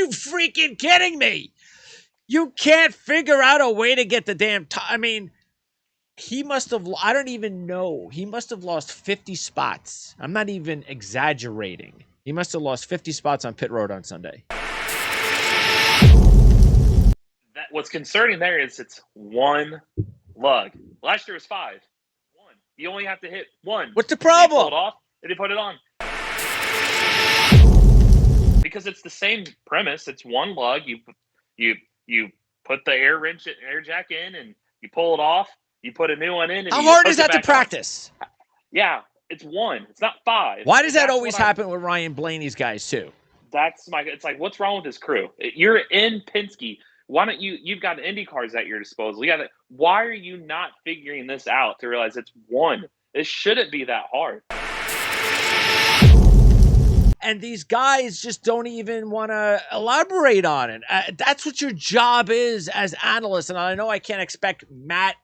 you freaking kidding me? You can't figure out a way to get the damn I mean, he must have, I don't even know. He must have lost 50 spots. I'm not even exaggerating. He must have lost 50 spots on pit road on Sunday. What's concerning there is it's one lug. Last year was 5. One. You only have to hit one. What's the problem? Pull it off, and you put it on. Because it's the same premise. It's one lug. You put the air jack in, and you pull it off. You put a new one in. And how hard is that to on. practice? Yeah, it's 1. It's not 5. Why does that always happen with Ryan Blaney's guys too? It's like, what's wrong with this crew? You're in Penske. Why don't you've got IndyCars at your disposal. Why are you not figuring this out to realize it's 1? It shouldn't be that hard. And these guys just don't even want to elaborate on it. That's what your job is as analysts. And I know I can't expect Matt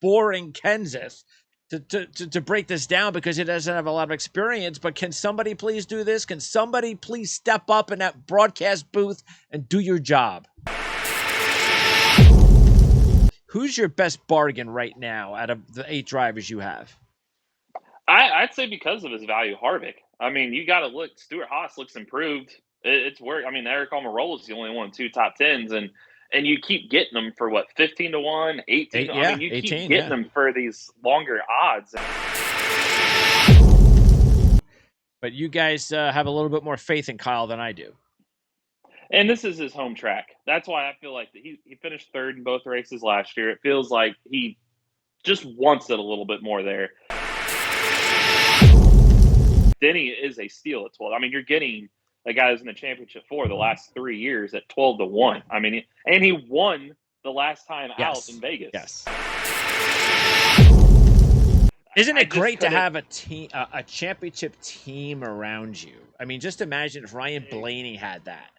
Boring Kansas to break this down because he doesn't have a lot of experience. But can somebody please do this? Can somebody please step up in that broadcast booth and do your job? Who's your best bargain right now out of the 8 drivers you have? I'd say because of his value, Harvick. I mean, you got to look. Stuart Haas looks improved. It's work. I mean, Eric Almirola's the only one 2 top 10s, and you keep getting them for what, 15-1, 18. I mean, you keep getting them for these longer odds. But you guys have a little bit more faith in Kyle than I do. And this is his home track. That's why I feel like he finished 3rd in both races last year. It feels like he just wants it a little bit more there. Denny is a steal at 12. I mean, you're getting a guy who's in the championship for the last 3 years at 12-1. I mean, and he won the last time out in Vegas. Yes. Isn't it great to have a team, a championship team around you? I mean, just imagine if Ryan Blaney had that.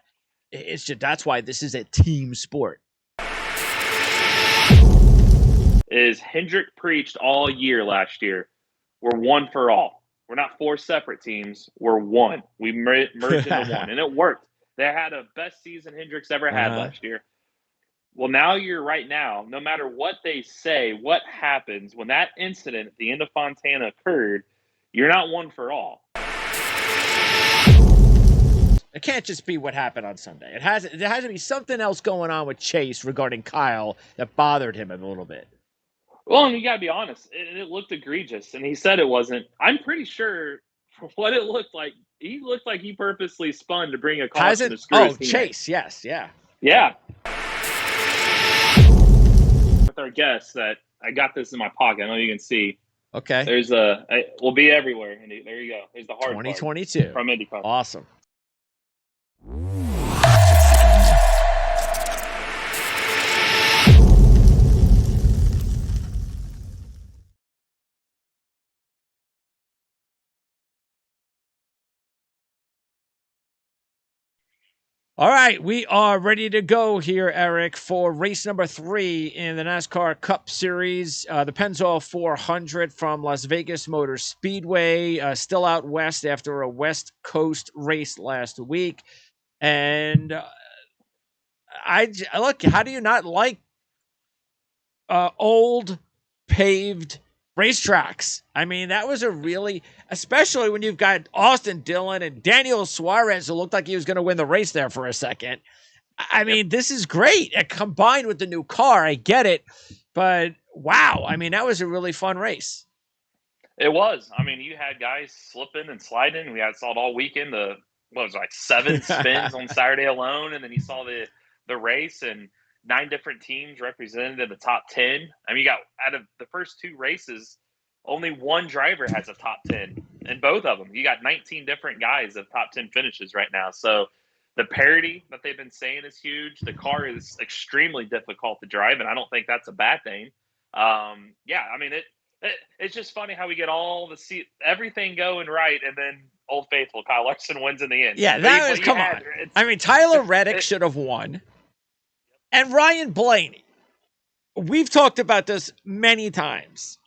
It's just, that's why this is a team sport. Is Hendrick preached all year last year? We're 1 for all. We're not 4 separate teams. We're 1. We merged into 1, and it worked. They had a best season Hendrick's ever had last year. Well, now no matter what they say, what happens when that incident at the end of Fontana occurred, you're not 1 for all. It can't just be what happened on Sunday. There has to be something else going on with Chase regarding Kyle that bothered him a little bit. Well, and you got to be honest, it looked egregious, and he said it wasn't. I'm pretty sure for what it looked like, he looked like he purposely spun to bring a caution to screw his teammate. Chase, yes, yeah. Yeah. With our guests that I got this in my pocket. I know you can see. Okay. We'll be everywhere. And there you go. There's the hard 2022 from IndyCar. Awesome. All right, we are ready to go here, Eric, for race number 3 in the NASCAR Cup Series. The Pennzoil 400 from Las Vegas Motor Speedway, still out west after a West Coast race last week. And look, how do you not like old paved racetracks? I mean, that was especially when you've got Austin Dillon and Daniel Suarez, who looked like he was going to win the race there for a second. I mean, this is great. Combined with the new car, I get it. But wow, I mean, that was a really fun race. It was. I mean, you had guys slipping and sliding. We saw it all weekend. 7 spins on Saturday alone, and then you saw the race and 9 different teams represented in the top 10. I mean, you got out of the first 2 races, only 1 driver has a top 10 in both of them. You got 19 different guys of top 10 finishes right now. So the parity that they've been saying is huge. The car is extremely difficult to drive, and I don't think that's a bad thing. I mean, it's just funny how we get everything going right, and then Old Faithful Kyle Larson wins in the end. Yeah, come on. I mean, Tyler Reddick should have won. And Ryan Blaney, we've talked about this many times.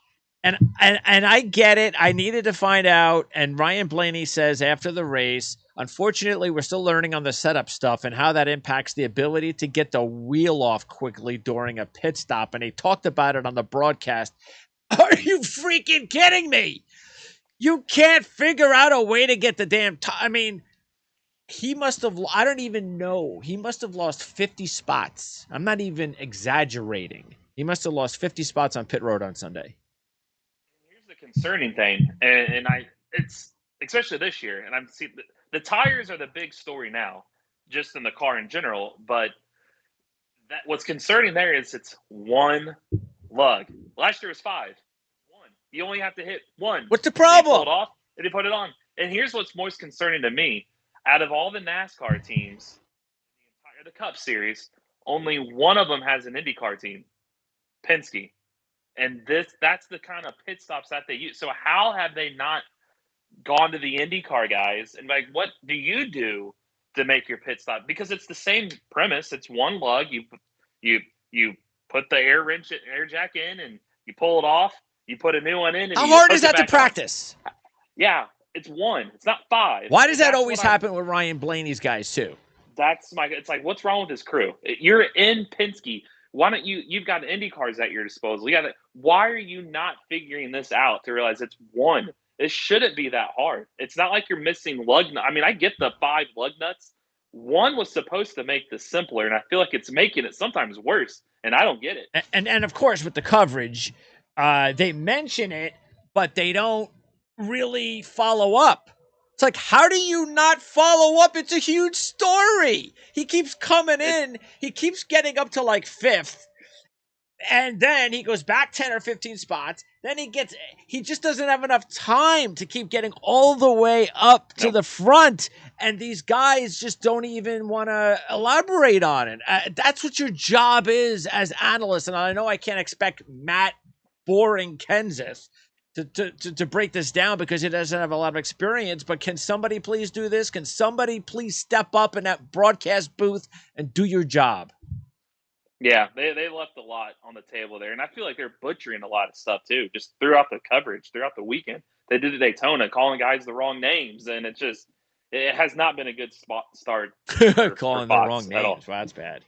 And I get it. I needed to find out. And Ryan Blaney says after the race, unfortunately, we're still learning on the setup stuff and how that impacts the ability to get the wheel off quickly during a pit stop. And he talked about it on the broadcast. Are you freaking kidding me? You can't figure out a way to get the damn I mean, he must have, I don't even know. He must have lost 50 spots. I'm not even exaggerating. He must have lost 50 spots on pit road on Sunday. Here's the concerning thing, and it's especially this year, and I'm see the tires are the big story now, just in the car in general. But what's concerning there is it's one lug. Last year was 5. One. You only have to hit one. What's the problem? You pull it off and you put it on. And here's what's most concerning to me: out of all the NASCAR teams, the Cup Series, only one of them has an IndyCar team, Penske. And that's the kind of pit stops that they use. So how have they not gone to the IndyCar guys and like, what do you do to make your pit stop? Because it's the same premise. It's one lug. You put the air jack in and you pull it off. You put a new one in. And how hard is that to practice? On. Yeah, it's 1. It's not 5. Why does that always happen with Ryan Blaney's guys too? It's like, what's wrong with his crew? You're in Penske. Why don't you've got IndyCars at your disposal. Why are you not figuring this out to realize it's 1? It shouldn't be that hard. It's not like you're missing lug nuts. I mean, I get the 5 lug nuts. 1 was supposed to make this simpler, and I feel like it's making it sometimes worse, and I don't get it. And of course, with the coverage, they mention it, but they don't really follow up. It's like, how do you not follow up? It's a huge story. He keeps coming in. He keeps getting up to like 5th. And then he goes back 10 or 15 spots. Then he just doesn't have enough time to keep getting all the way up to the front. And these guys just don't even want to elaborate on it. That's what your job is as analysts. And I know I can't expect Matt Boring Kansas to break this down because he doesn't have a lot of experience, but can somebody please do this? Can somebody please step up in that broadcast booth and do your job? Yeah, they left a lot on the table there, and I feel like they're butchering a lot of stuff too, just throughout the coverage, throughout the weekend. They did the Daytona, calling guys the wrong names, and it has not been a good start. Calling the wrong names, well, that's bad.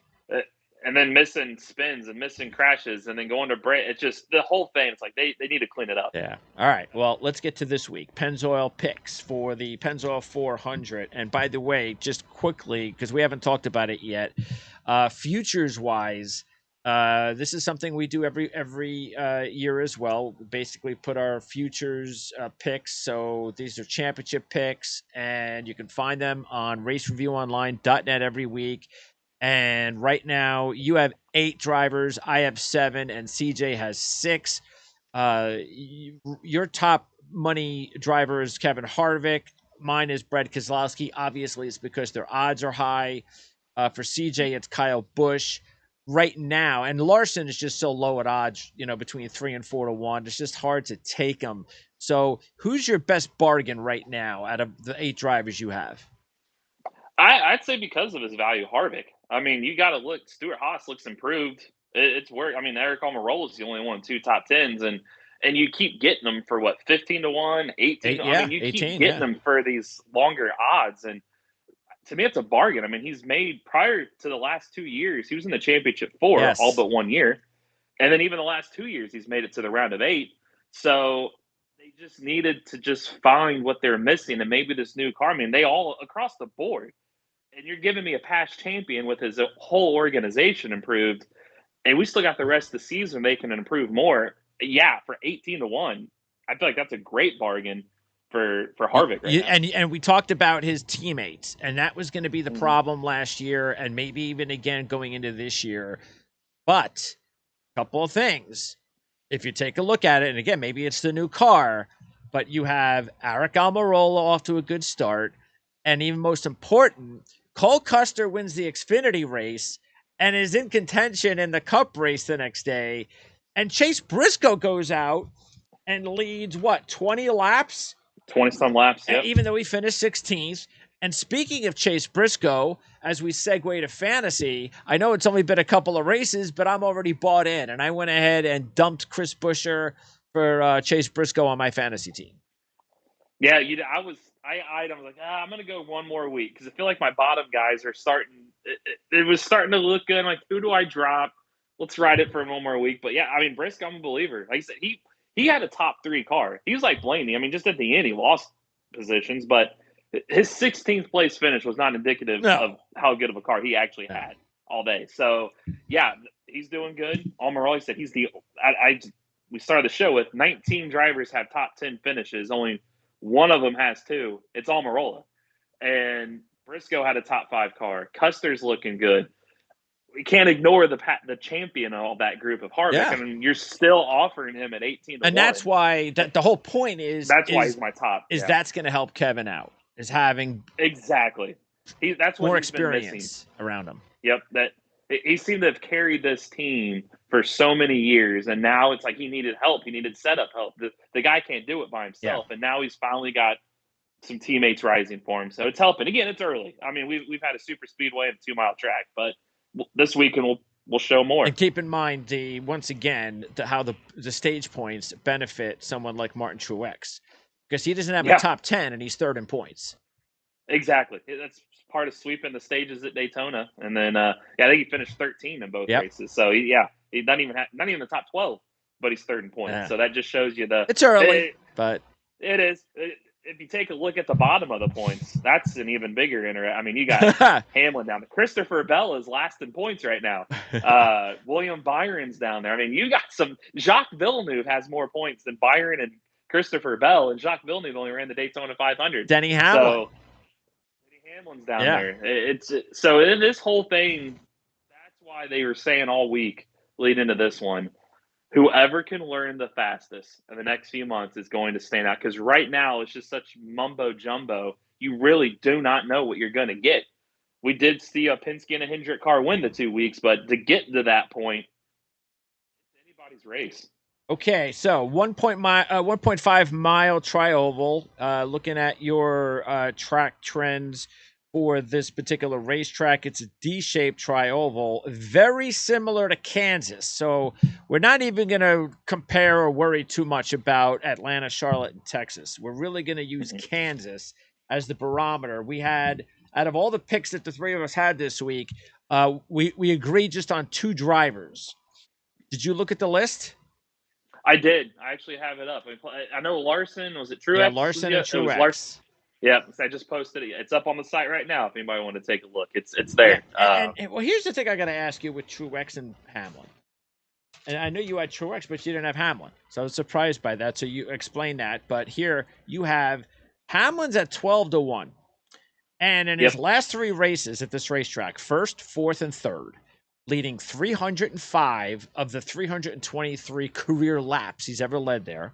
And then missing spins and missing crashes and then going to break. It's just the whole thing. It's like they need to clean it up. Yeah. All right. Well, let's get to this week. Pennzoil picks for the Pennzoil 400. And by the way, just quickly, because we haven't talked about it yet, futures-wise, this is something we do every year as well. We basically put our futures picks. So these are championship picks, and you can find them on racereviewonline.net every week. And right now, you have 8 drivers. I have 7, and CJ has 6. Your top money driver is Kevin Harvick. Mine is Brad Keselowski. Obviously, it's because their odds are high. For CJ, it's Kyle Busch. Right now, and Larson is just so low at odds, between 3 and 4 to 1. It's just hard to take them. So who's your best bargain right now out of the 8 drivers you have? I'd say because of his value, Harvick. I mean, you got to look. Stuart Haas looks improved. It's work. I mean, Eric Almirola is the only one 2 top 10s, and you keep getting them for what, 15 to 1, 18. I mean, you 18, keep getting them for these longer odds, and to me, it's a bargain. I mean, he's made prior to the last 2 years, he was in the championship 4 all but 1 year, and then even the last 2 years, he's made it to the round of 8. So they just needed to just find what they're missing, and maybe this new car. I mean, they all across the board. And you're giving me a past champion with his whole organization improved, and we still got the rest of the season. They can improve more. Yeah, for 18 to 1, I feel like that's a great bargain for Harvick right now. And we talked about his teammates, and that was going to be the problem last year, and maybe even again going into this year. But a couple of things. If you take a look at it, and again, maybe it's the new car, but you have Eric Almirola off to a good start, and even most important, Cole Custer wins the Xfinity race and is in contention in the Cup race the next day. And Chase Briscoe goes out and leads, 20 laps? 20-some laps, yeah. Even though he finished 16th. And speaking of Chase Briscoe, as we segue to fantasy, I know it's only been a couple of races, but I'm already bought in. And I went ahead and dumped Chris Buescher for Chase Briscoe on my fantasy team. Yeah, I was like, I'm gonna go one more week because I feel like my bottom guys are starting. It was starting to look good. I'm like, who do I drop? Let's ride it for one more week. But yeah, I mean, Briscoe, I'm a believer. Like I said, he had a top 3 car. He was like Blaney. I mean, just at the end, he lost positions, but his 16th place finish was not indicative of how good of a car he actually had all day. So yeah, he's doing good. Almirola said he's the. We started the show with 19 drivers have top 10 finishes. Only one of them has 2. It's Almirola. And Briscoe had a top 5 car. Custer's looking good. We can't ignore the champion of all that group of Harvick. Yeah. I mean, you're still offering him at 18 to 1. And that's why the whole point is why he's my top. Is that's going to help Kevin out. Is having exactly. That's what more he's experience been missing around him. Yep, that he seemed to have carried this team for so many years, and now it's like he needed help. He needed setup help. The guy can't do it by himself, and now he's finally got some teammates rising for him. So it's helping. Again, it's early. I mean, we've had a super speedway and a 2-mile track, but this weekend we'll show more. And keep in mind how the stage points benefit someone like Martin Truex, because he doesn't have a top 10 and he's 3rd in points. Exactly. That's part of sweeping the stages at Daytona, and then I think he finished 13 in both races. So he's not even the top 12, but he's 3rd in points. Yeah. So that just shows you it's early, but it is. If you take a look at the bottom of the points, that's an even bigger I mean, you got Hamlin down there. Christopher Bell is last in points right now. William Byron's down there. I mean, you got some. Jacques Villeneuve has more points than Byron and Christopher Bell, and Jacques Villeneuve only ran the Daytona 500. Denny Hamlin. So Denny Hamlin's down there. It's so in this whole thing. That's why they were saying all week leading into this one, whoever can learn the fastest in the next few months is going to stand out. Because right now it's just such mumbo jumbo. You really do not know what you're going to get. We did see a Penske and a Hendrick car win the 2 weeks, but to get to that point, it's anybody's race. Okay, so 1.5 mile tri-oval. Looking at your track trends for this particular racetrack, it's a D-shaped tri-oval, very similar to Kansas. So we're not even going to compare or worry too much about Atlanta, Charlotte, and Texas. We're really going to use Kansas as the barometer. We had, out of all the picks that the 3 of us had this week, we agreed just on 2 drivers. Did you look at the list? I did. I actually have it up. I know Larson. Was it Truex? Yeah, Larson and Truex. Yeah, I just posted it. It's up on the site right now. If anybody want to take a look, it's there. Yeah. And well, here's the thing I got to ask you with Truex and Hamlin. And I know you had Truex, but you didn't have Hamlin, so I was surprised by that. So you explain that. But here you have Hamlin's at 12 to 1, and in his last 3 races at this racetrack, 1st, 4th, and 3rd. Leading 305 of the 323 career laps he's ever led there.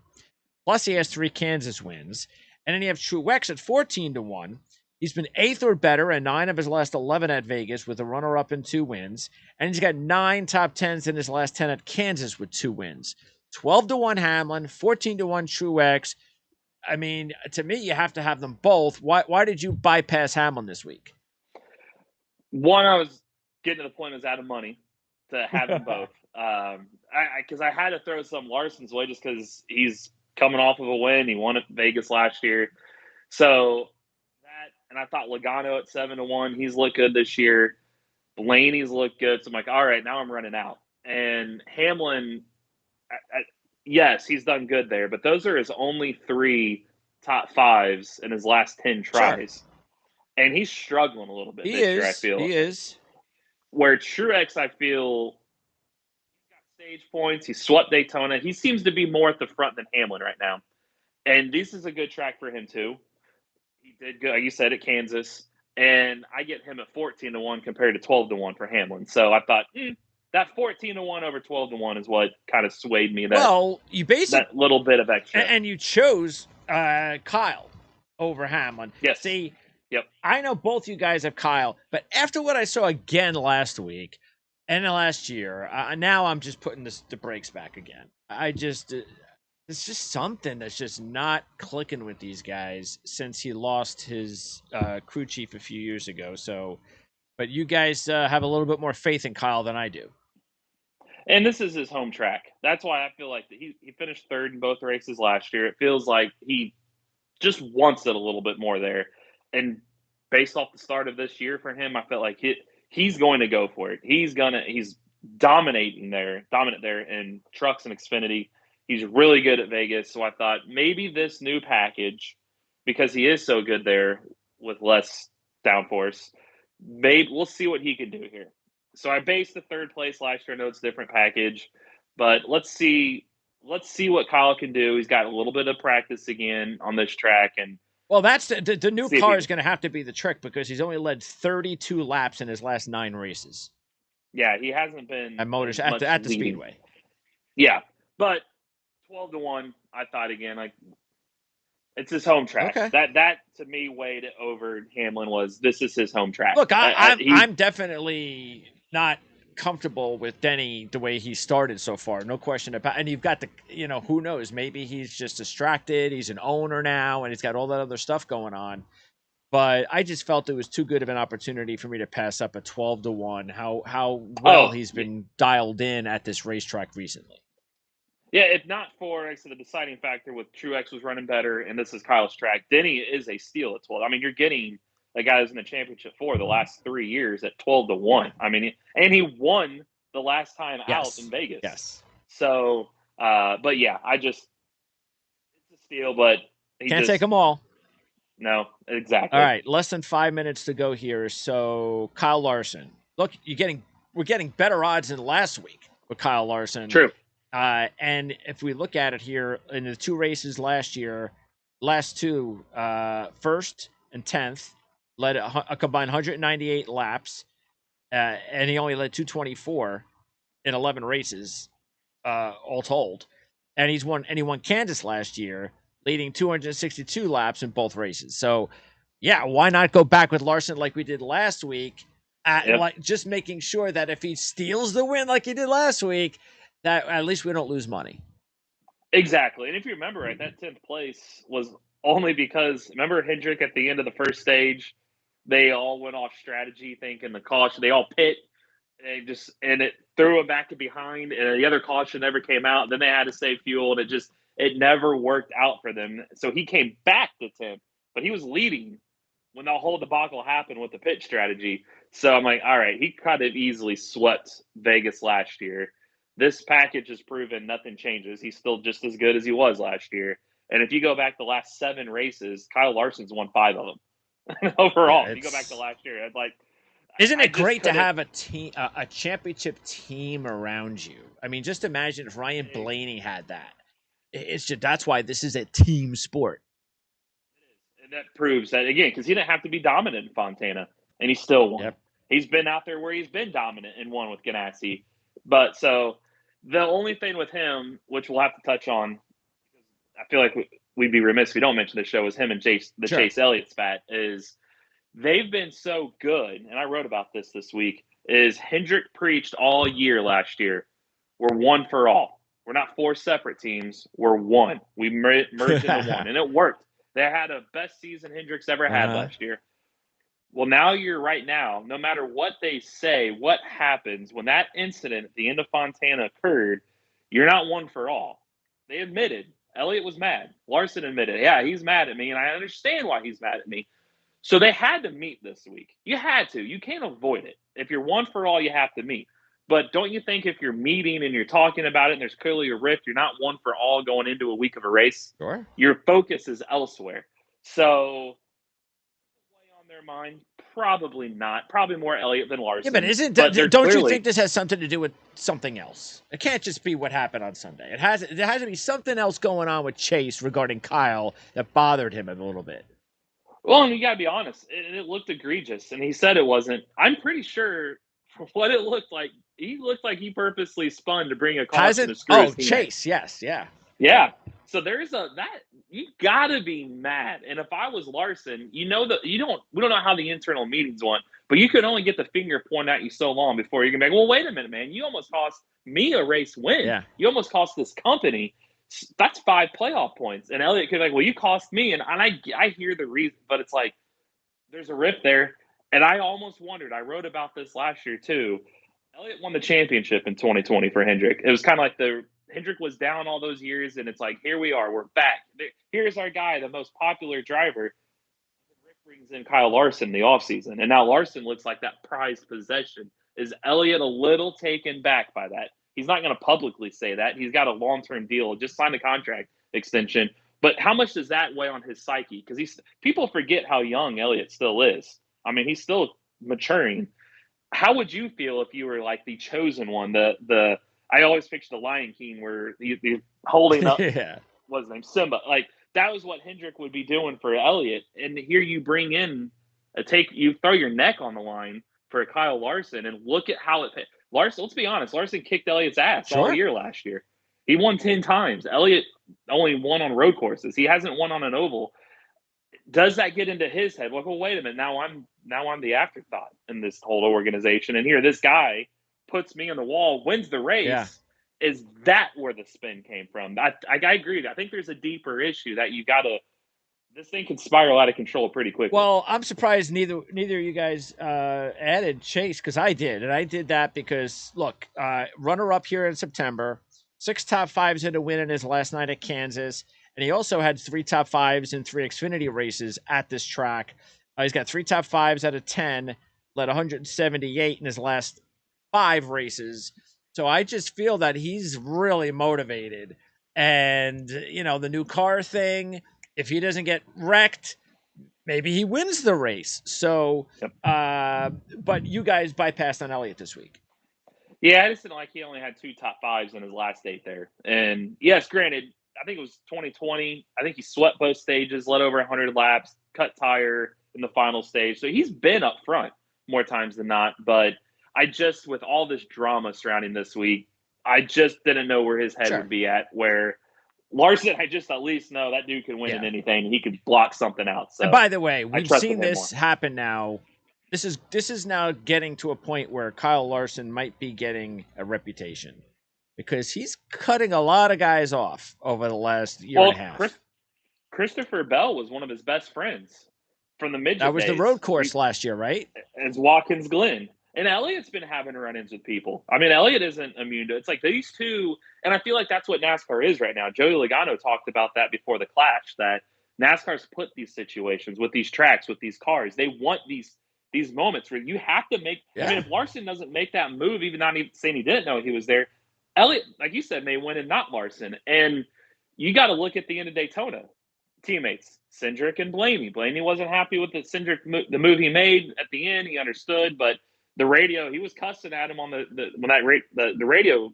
Plus, he has 3 Kansas wins. And then you have Truex at 14 to 1. He's been 8th or better in 9 of his last 11 at Vegas with a runner-up and 2 wins. And he's got 9 top 10s in his last 10 at Kansas with 2 wins. 12 to 1 Hamlin, 14 to 1 Truex. I mean, to me, you have to have them both. Why did you bypass Hamlin this week? One, I was getting to the point I was out of money to have them both. Because I had to throw some Larson's way just because he's coming off of a win. He won at Vegas last year. So that, and I thought Logano at 7 to 1, he's looked good this year. Blaney's looked good. So I'm like, all right, now I'm running out. And Hamlin, yes, he's done good there, but those are his only 3 top 5s in his last 10 tries. Sure. And he's struggling a little bit this year, I feel. He is. Where Truex, I feel, he's got stage points. He swept Daytona. He seems to be more at the front than Hamlin right now. And this is a good track for him, too. He did good, like you said, at Kansas. And I get him at 14 to 1 compared to 12 to 1 for Hamlin. So I thought, that 14 to 1 over 12 to 1 is what kind of swayed me. You basically that little bit of extra. And you chose Kyle over Hamlin. Yes. See, yep. I know both you guys have Kyle, but after what I saw again last week and last year, now I'm just putting the brakes back again. It's just something that's just not clicking with these guys since he lost his crew chief a few years ago. So, but you guys have a little bit more faith in Kyle than I do. And this is his home track. That's why I feel like he finished third in both races last year. It feels like he just wants it a little bit more there. And based off the start of this year for him, I felt like he's going to go for it. He's dominant there in trucks and Xfinity. He's really good at Vegas. So I thought maybe this new package, because he is so good there with less downforce, maybe we'll see what he can do here. So I based the third place last year. I know it's a different package, but let's see what Kyle can do. He's got a little bit of practice again on this track, and well, that's the new car is going to have to be the trick because he's only led 32 laps in his last 9 races. Yeah, he hasn't been at the Speedway. Yeah, but 12-1, I thought again, like it's his home track. Okay. That to me weighed over Hamlin. This is his home track. Look, I'm definitely not comfortable with Denny the way he started so far. No question about. And you've got who knows? Maybe he's just distracted. He's an owner now, and he's got all that other stuff going on. But I just felt it was too good of an opportunity for me to pass up a 12-1. How well he's been dialed in at this racetrack recently. Yeah, if not for the deciding factor with Truex was running better, and this is Kyle's track, Denny is a steal at 12. I mean, you're getting a guy who's in the championship for the last 3 years at 12-1. I mean, and he won the last time out in Vegas. Yes. So, but yeah, it's a steal, but he can't take them all. No, exactly. All right, less than 5 minutes to go here. So Kyle Larson, look, we're getting better odds than last week with Kyle Larson. True. And if we look at it here in the 2 races last year, last 2, first and 10th, led a combined 198 laps, and he only led 224 in 11 races, all told. And he won Kansas last year, leading 262 laps in both races. So, yeah, why not go back with Larson like we did last week? Like just making sure that if he steals the win like he did last week, that at least we don't lose money. Exactly. And if you remember, right, that 10th place was only because, remember Hendrick at the end of the first stage, they all went off strategy thinking the caution, they all pit, and it threw them back to behind, and the other caution never came out. Then they had to save fuel, and it never worked out for them. So he came back to 10th, but he was leading when the whole debacle happened with the pit strategy. So I'm like, all right, he could have easily swept Vegas last year. This package has proven nothing changes. He's still just as good as he was last year. And if you go back the last 7 races, Kyle Larson's won 5 of them overall. If you go back to last year, isn't it great to have a team, a championship team around you? I mean, just imagine if Ryan Blaney had that. That's why this is a team sport. And that proves that again, because he didn't have to be dominant in Fontana, and he still won. Yep. He's been out there where he's been dominant and won with Ganassi. But so the only thing with him, which we'll have to touch on, I feel like we'd be remiss if we don't mention the show, is him and Chase Elliott spat, is they've been so good. And I wrote about this week, is Hendrick preached all year last year, we're one for all. We're not 4 separate teams. We're one. We merged into one. And it worked. They had a best season Hendrick's ever had last year. Well, now no matter what they say, what happens, when that incident at the end of Fontana occurred, you're not one for all. They admitted. Elliott was mad. Larson admitted, yeah, he's mad at me, and I understand why he's mad at me. So they had to meet this week. You had to. You can't avoid it. If you're one for all, you have to meet. But don't you think if you're meeting and you're talking about it and there's clearly a rift, you're not one for all going into a week of a race? Sure. Your focus is elsewhere. So on their mind, probably not. Probably more Elliott than Larson. Yeah, but don't you think this has something to do with something else? It can't just be what happened on Sunday. There has to be something else going on with Chase regarding Kyle that bothered him a little bit. Well, and you got to be honest. It looked egregious, and he said it wasn't. I'm pretty sure for what it looked like, he looked like he purposely spun to bring a caution to screw his teammate. Chase, yes, yeah. Yeah. So you gotta be mad. And if I was Larson, we don't know how the internal meetings went, but you could only get the finger pointed at you so long before you can be like, well, wait a minute, man, you almost cost me a race win. Yeah. You almost cost this company. That's 5 playoff points. And Elliott could be like, well, you cost me. And I hear the reason, but it's like, there's a rift there. And I almost wondered, I wrote about this last year too. Elliott won the championship in 2020 for Hendrick. It was kind of like Hendrick was down all those years, and it's like, here we are, we're back. Here's our guy, the most popular driver. Rick brings in Kyle Larson in the offseason, and now Larson looks like that prized possession. Is Elliott a little taken back by that? He's not going to publicly say that. He's got a long-term deal, just signed a contract extension. But how much does that weigh on his psyche? Because people forget how young Elliott still is. I mean, he's still maturing. How would you feel if you were like the chosen one? I always picture the Lion King where you're holding up Yeah. what's his name, Simba. Like that was what Hendrick would be doing for Elliott. And here you bring in you throw your neck on the line for Kyle Larson, and look at how it. Larson, let's be honest, Larson kicked Elliott's ass all year last year. He won 10 times. Elliott only won on road courses. He hasn't won on an oval. Does that get into his head? Well, wait a minute. Now I'm the afterthought in this whole organization. And here, this guy puts me on the wall, wins the race. Yeah. Is that where the spin came from? I agree with that. I think there's a deeper issue that you got to. This thing can spiral out of control pretty quickly. Well, I'm surprised neither of you guys added Chase, because I did, and I did that because look, runner up here in September, 6 top 5s in a win in his last night at Kansas. And he also had 3 top 5s in 3 Xfinity races at this track. He's got 3 top 5s out of 10, led 178 in his last 5 races. So I just feel that he's really motivated. And, the new car thing, if he doesn't get wrecked, maybe he wins the race. So, but you guys bypassed on Elliott this week. Yeah, I just didn't like he only had 2 top 5s in his last 8 there. And yes, granted, I think it was 2020. I think he swept both stages, led over 100 laps, cut tire in the final stage. So he's been up front more times than not. But with all this drama surrounding this week, I just didn't know where his head would be at. Where Larson, I just at least know that dude can win in anything. He could block something out. So, and by the way, we've seen this happen now. This is now getting to a point where Kyle Larson might be getting a reputation, because he's cutting a lot of guys off over the last year and a half. Christopher Bell was one of his best friends from the midget That was days. the road course last year, right? It's Watkins Glen. And Elliott's been having run-ins with people. I mean, Elliott isn't immune to it. It's like these two, and I feel like that's what NASCAR is right now. Joey Logano talked about that before the clash, that NASCAR's put these situations with these tracks, with these cars. They want these moments where you have to make – I mean, if Larson doesn't make that move, even not even saying he didn't know he was there, Elliott, like you said, may win and not Larson. And you got to look at the end of Daytona. Teammates, Cindric and Blaney. Blaney wasn't happy with the move he made at the end. He understood, but the radio, he was cussing at him on the radio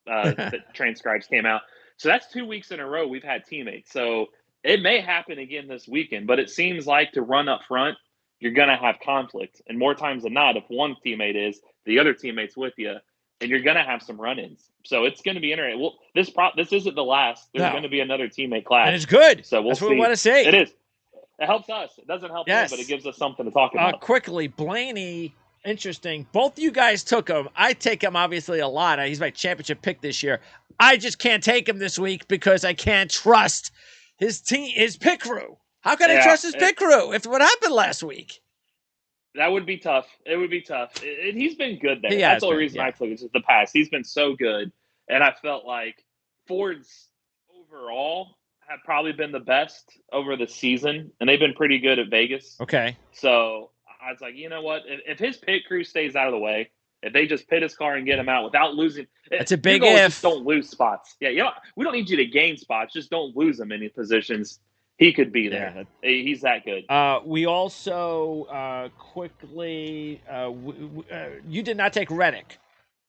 that transcribes came out. So that's 2 weeks in a row we've had teammates. So it may happen again this weekend, but it seems like to run up front, you're going to have conflict. And more times than not, if one teammate is, the other teammate's with you, and you're going to have some run-ins. So it's going to be interesting. Well, this isn't the last. There's going to be another teammate clash. And it's good. So that's what we want to say. It is. It helps us. It doesn't help them, but it gives us something to talk about. Quickly, Blaney, interesting. Both you guys took him. I take him obviously a lot. He's my championship pick this year. I just can't take him this week because I can't trust his pit crew. How can I trust his pit crew after what happened last week? That would be tough. It would be tough. And he's been good there. That's the only reason I took it. Is the past. He's been so good. And I felt like Ford's overall have probably been the best over the season. And they've been pretty good at Vegas. Okay. So I was like, you know what? If his pit crew stays out of the way, if they just pit his car and get him out without losing. That's a big if. Just don't lose spots. Yeah, we don't need you to gain spots. Just don't lose them in any positions. He could be there. Yeah. He's that good. We also quickly you did not take Reddick,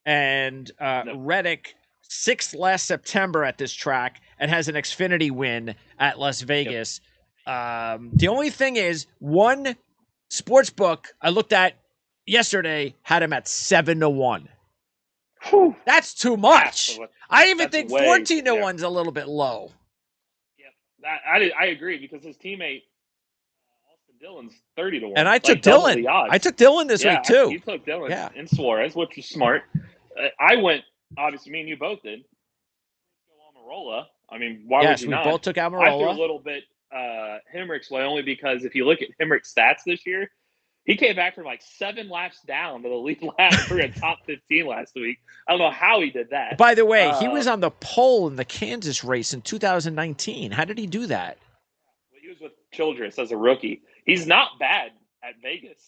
and Reddick 6th last September at this track and has an Xfinity win at Las Vegas. Yep. The only thing is, one sports book I looked at yesterday had him at 7-1. Whew. That's too much. I even think 14-1's a little bit low. I agree, because his teammate Austin Dillon's 30-1, and I took Dillon. I took Dillon this week too. You took Dillon and Suarez, which was smart. I went. Obviously, me and you both did. Almirola. I mean, why would you not? Yes, we both took Almirola. I threw a little bit Hemrick's way, only because if you look at Hemrick's stats this year, He came back from like 7 laps down to the lead lap for a top 15 last week. I don't know how he did that. By the way, he was on the pole in the Kansas race in 2019. How did he do that? He was with Childress as a rookie. He's not bad at Vegas.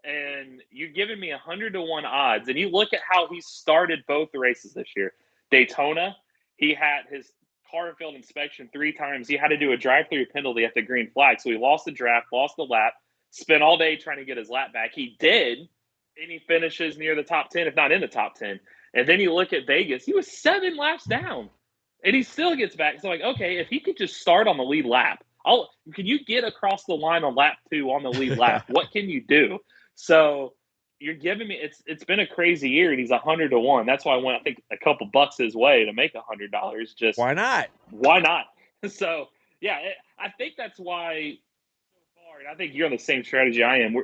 And you're giving me 100-1 odds. And you look at how he started both the races this year. Daytona, he had his car and field inspection 3 times. He had to do a drive-through penalty at the green flag. So he lost the draft, lost the lap, spent all day trying to get his lap back. He did, and he finishes near the top 10, if not in the top 10. And then you look at Vegas, he was 7 laps down, and he still gets back. So, like, okay, if he could just start on the lead lap, can you get across the line on lap 2 on the lead lap? What can you do? So you're giving me it's been a crazy year, and he's 100-1. That's why I went, I think, a couple bucks his way to make $100. Just why not? Why not? So yeah, I think that's why. So far, and I think you're on the same strategy I am.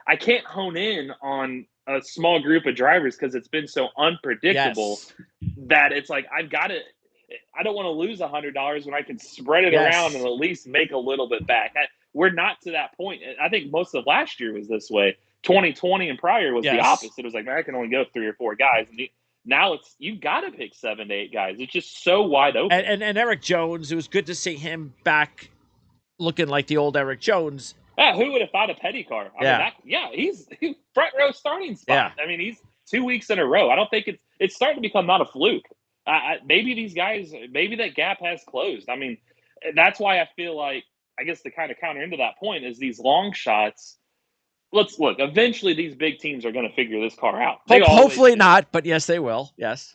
I can't hone in on a small group of drivers because it's been so unpredictable that it's like I've got to. I don't want to lose $100 when I can spread it around and at least make a little bit back. We're not to that point. I think most of last year was this way. 2020 and prior was the opposite. It was like, man, I can only go 3 or 4 guys. And now it's you've got to pick 7 to 8 guys. It's just so wide open. And Eric Jones, it was good to see him back looking like the old Eric Jones. Yeah, who would have thought a Petty car? He's front row starting spot. Yeah. I mean, he's 2 weeks in a row. I don't think it's starting to become not a fluke. Maybe these guys, maybe that gap has closed. I mean, that's why I feel like, I guess the kind of counter into that point is these long shots. Let's look. Eventually, these big teams are going to figure this car out. Hopefully not, but yes, they will. Yes.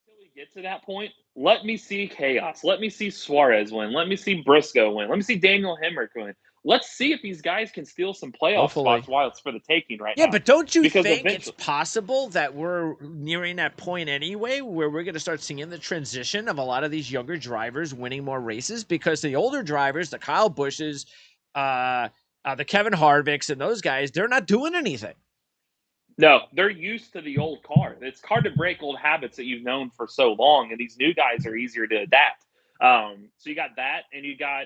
Until we get to that point, let me see chaos. Let me see Suarez win. Let me see Briscoe win. Let me see Daniel Hemrick win. Let's see if these guys can steal some playoff spots while it's for the taking now. Yeah, but don't you think it's possible that we're nearing that point anyway where we're going to start seeing the transition of a lot of these younger drivers winning more races? Because the older drivers, the Kyle Bushes, the Kevin Harvicks, and those guys, they're not doing anything. No, they're used to the old car. It's hard to break old habits that you've known for so long, and these new guys are easier to adapt. So you got that, and you got,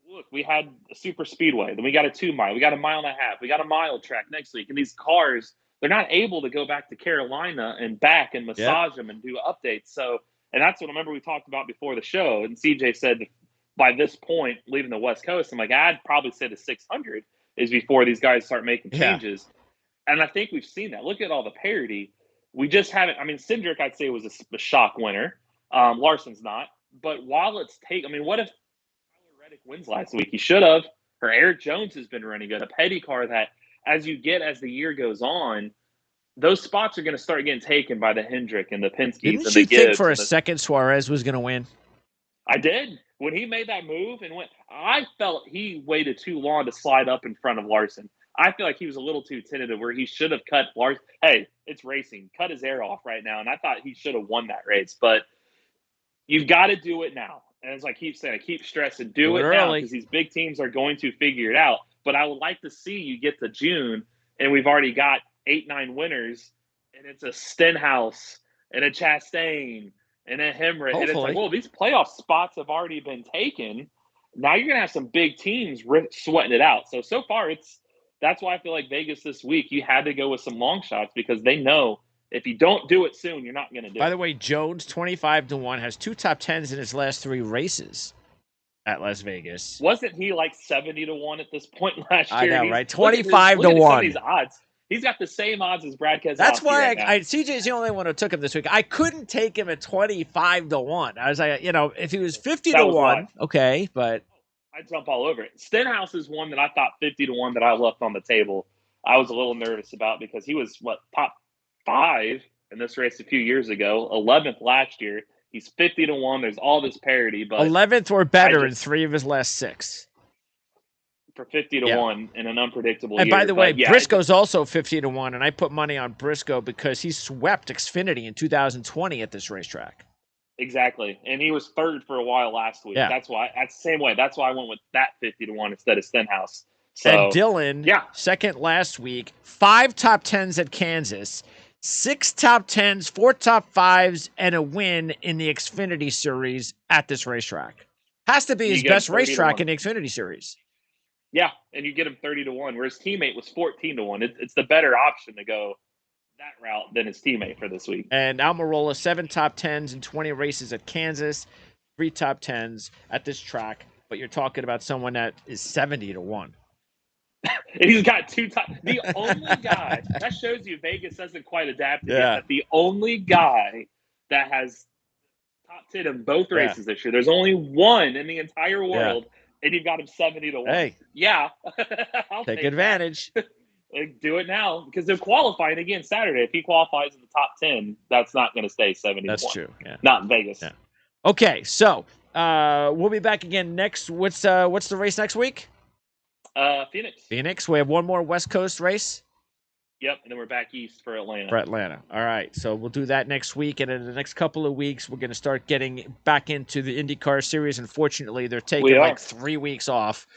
look, we had a super speedway, then we got a 2-mile, we got a 1.5 mile, we got a mile track next week, and these cars, they're not able to go back to Carolina and back and massage them and do updates. So, and that's what I remember we talked about before the show, and CJ said by this point, leaving the West Coast, I'm like, I'd probably say the 600 is before these guys start making changes. And I think we've seen that. Look at all the parity. We just haven't. I mean, Cindric, I'd say, was a shock winner. Larson's not. But while what if Tyler Reddick wins last week? He should have. Or Eric Jones has been running good. A Petty car that, as the year goes on, those spots are going to start getting taken by the Hendrick and the Penske's. Didn't you think for a second Suarez was going to win? I did. When he made that move and went, I felt he waited too long to slide up in front of Larson. I feel like he was a little too tentative where he should have cut Larson. Hey, it's racing. Cut his air off right now. And I thought he should have won that race. But you've got to do it now. And as I keep saying, I keep stressing, do it now because these big teams are going to figure it out. But I would like to see you get to June and we've already got 8-9 winners and it's a Stenhouse and a Chastain and a Hemrick. And it's like, well, these playoff spots have already been taken. Now you're going to have some big teams sweating it out. So far that's why I feel like Vegas this week, you had to go with some long shots because they know if you don't do it soon, you're not going to do it. By the way, Jones, 25-1, has 2 top 10s in his last 3 races at Las Vegas. Wasn't he like 70-1 at this point last year? I know, right? 25-1. These odds. He's got the same odds as Brad Keselowski. That's why CJ's the only one who took him this week. I couldn't take him at 25-1. I was like, if he was 50-1, okay, but I'd jump all over it. Stenhouse is one that I thought 50-1 that I left on the table. I was a little nervous about because he was top 5 in this race a few years ago, 11th last year. He's 50-1. There's all this parity, but 11th or better in 3 of his last 6. For 50-1 in an unpredictable year. And by the way, Briscoe's also 50-1, and I put money on Briscoe because he swept Xfinity in 2020 at this racetrack. Exactly. And he was 3rd for a while last week. Yeah. That's the same way. That's why I went with that 50-1 instead of Stenhouse. So, and Dylan, 2nd last week, 5 top 10s at Kansas, 6 top 10s, 4 top 5s, and a win in the Xfinity Series at this racetrack. Has to be his best racetrack in the Xfinity Series. Yeah, and you get him 30-1, where his teammate was 14-1. It's the better option to go that route than his teammate for this week. And Almirola, 7 top 10s and 20 races at Kansas, 3 top 10s at this track. But you're talking about someone that is 70-1. And he's got 2 top. The only guy that shows you Vegas hasn't quite adapted yet. That the only guy that has top 10 in both races this year. There's only one in the entire world, and you've got him 70-1. Hey, yeah, I'll take advantage. Like, do it now, because they're qualifying again Saturday. If he qualifies in the top 10, that's not going to stay 70-1. That's true. Yeah, not in Vegas. Yeah. Okay, so we'll be back again next. What's the race next week? Phoenix. We have one more West Coast race. Yep, and then we're back east for Atlanta. All right, so we'll do that next week, and in the next couple of weeks, we're going to start getting back into the IndyCar series. Unfortunately, they're taking like 3 weeks off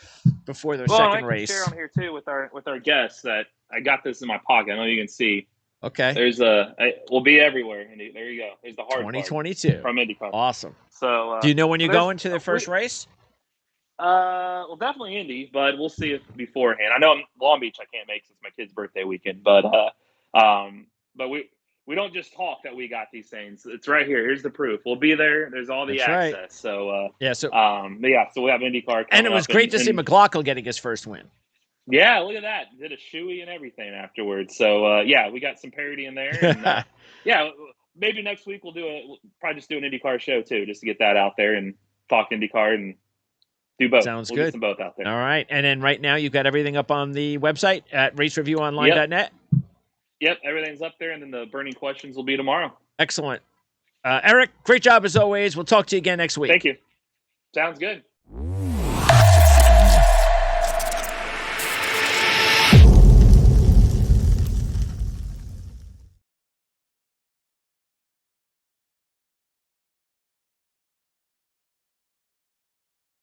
before their second race. Share on here too with our guests that I got this in my pocket. I know you can see. Okay. There's we'll be everywhere. There you go. There's the hard 2022 from IndyCar. Awesome. So, do you know when you go into the first race? Well, definitely Indy, but we'll see if beforehand. I know Long Beach I can't make since my kid's birthday weekend, but we don't just talk that we got these things. It's right here. Here's the proof. We'll be there. There's all the access. Right. So so we have IndyCar. And it was great to see McLaughlin getting his first win. Yeah, look at that. Did a shoey and everything afterwards. So we got some parity in there. And, maybe next week we'll probably just do an IndyCar show too, just to get that out there and talk IndyCar and do both. Sounds we'll good. Get them both out there. All right. And then right now you've got everything up on the website at racereviewonline.net. Yep, everything's up there, and then the burning questions will be tomorrow. Excellent. Eric, great job as always. We'll talk to you again next week. Thank you. Sounds good.